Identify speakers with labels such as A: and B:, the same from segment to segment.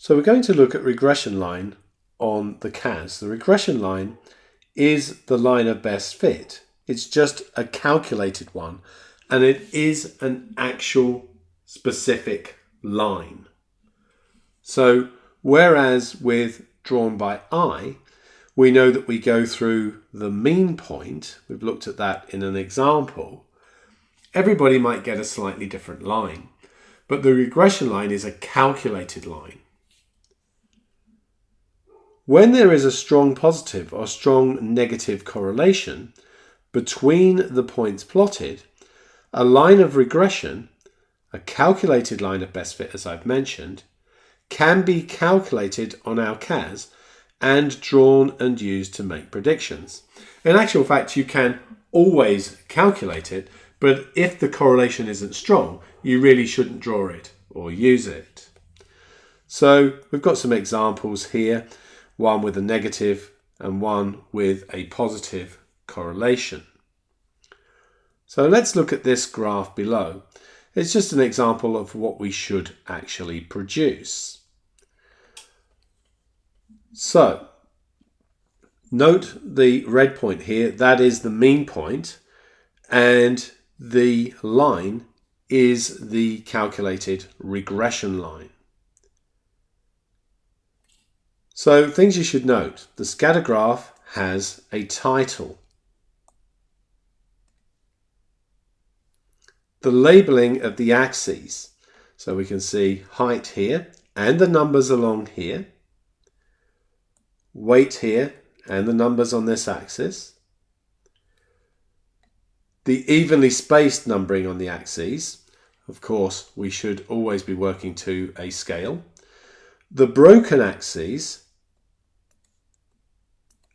A: So we're going to look at regression line on the CAS. The regression line is the line of best fit. It's just a calculated one, and it is an actual specific line. So whereas with drawn by eye, we know that we go through the mean point, we've looked at that in an example, everybody might get a slightly different line, but the regression line is a calculated line. When there is a strong positive or strong negative correlation between the points plotted, a line of regression, a calculated line of best fit as I've mentioned, can be calculated on our CAS and drawn and used to make predictions. In actual fact, you can always calculate it, but if the correlation isn't strong, you really shouldn't draw it or use it. So we've got some examples here, one with a negative and one with a positive correlation. So let's look at this graph below. It's just an example of what we should actually produce. So note the red point here, that is the mean point, and the line is the calculated regression line. So things you should note, the scatter graph has a title. The labeling of the axes, so we can see height here and the numbers along here, weight here and the numbers on this axis, the evenly spaced numbering on the axes, of course we should always be working to a scale, the broken axes.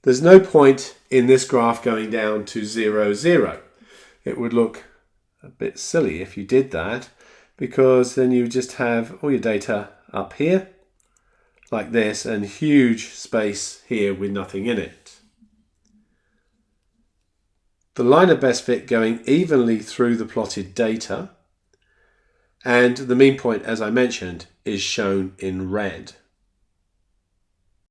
A: There's no point in this graph going down to 0, 0. It would look a bit silly if you did that, because then you just have all your data up here like this and huge space here with nothing in it. The line of best fit going evenly through the plotted data, and the mean point, as I mentioned, is shown in red.